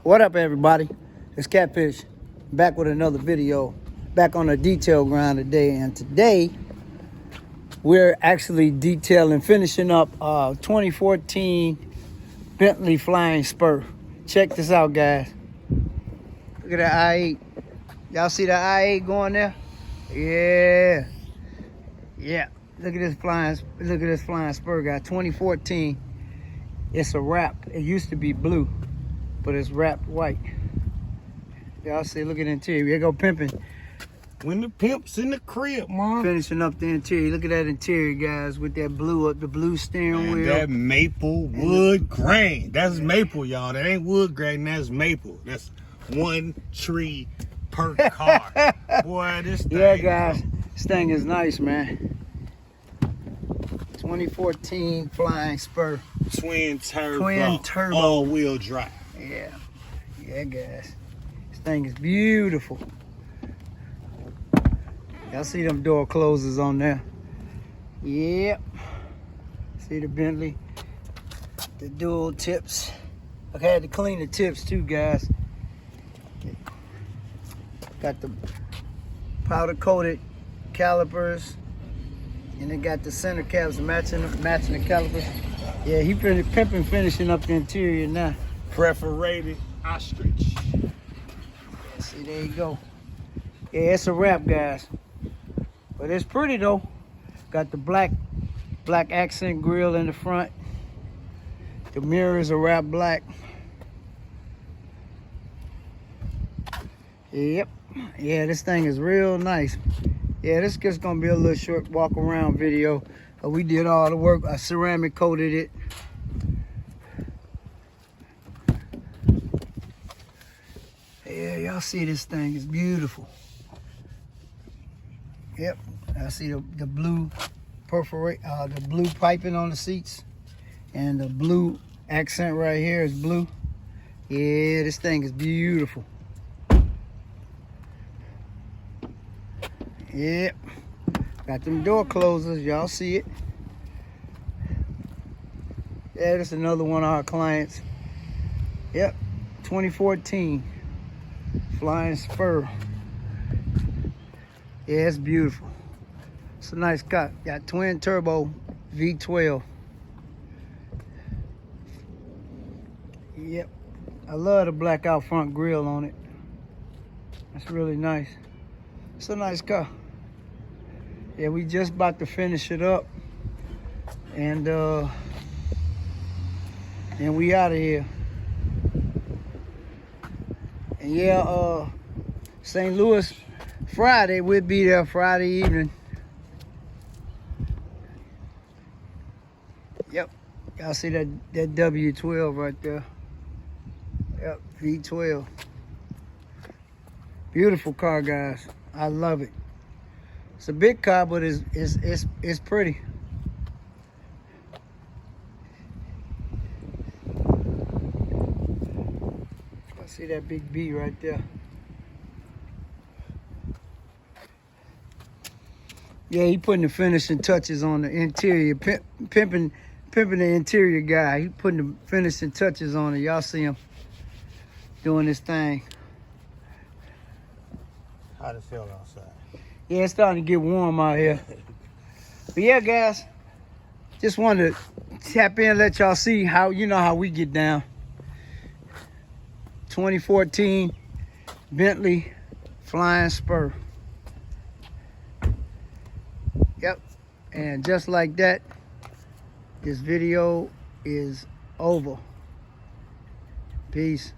What up, everybody? It's Catfish, back with another video, back on the detail grind today. And today, we're actually finishing up 2014 Bentley Flying Spur. Check this out, guys. Look at that I-8. Y'all see that I-8 going there? Yeah. Look at this flying spur, guy. 2014. It's a wrap. It used to be blue, but it's wrapped white. Y'all see, look at the interior. Here go pimping. When the pimp's in the crib, man. Finishing up the interior. Look at that interior, guys, with that blue, the blue steering wheel. That maple wood grain. That's maple, y'all. That ain't wood grain, that's maple. That's one tree per car. Boy, this thing. Yeah, guys, this thing is nice, man. 2014 Flying Spur. Twin turbo. All-wheel drive. Yeah, guys. This thing is beautiful. Y'all see them door closers on there? Yep. See the Bentley, the dual tips. I had to clean the tips too, guys. Got the powder coated calipers, and it got the center caps matching the calipers. Yeah, he pimping, finishing up the interior now. Perforated ostrich. See, there you go. Yeah, it's a wrap, guys. But it's pretty though. Got the black accent grille in the front. The mirrors are wrapped black. Yep. Yeah, this thing is real nice. Yeah, this is just gonna be a little short walk around video. We did all the work. I ceramic coated it. Yeah, y'all see this thing is beautiful. Yep, I see the blue the blue piping on the seats, and the blue accent right here is blue. Yeah, this thing is beautiful. Yep, got them door closers, y'all see it. Yeah, this is another one of our clients. Yep, 2014 Flying Spur. Yeah, it's beautiful. It's a nice car. Got twin turbo V12. Yep, I love the black out front grille on it. That's really nice. It's a nice car. Yeah, we just about to finish it up, and we out of here. And yeah, St. Louis Friday, we'll be there Friday evening. Yep, y'all see that W12 right there. Yep, V12. Beautiful car, guys. I love it. It's a big car, but it's pretty. I see that big B right there. Yeah, he putting the finishing touches on the interior, pimping the interior guy. He putting the finishing touches on it. Y'all see him doing this thing. How'd it feel outside? Yeah, it's starting to get warm out here. But yeah, guys, just wanted to tap in, let y'all see how, you know how we get down. 2014 Bentley Flying Spur. Yep, and just like that, this video is over. Peace.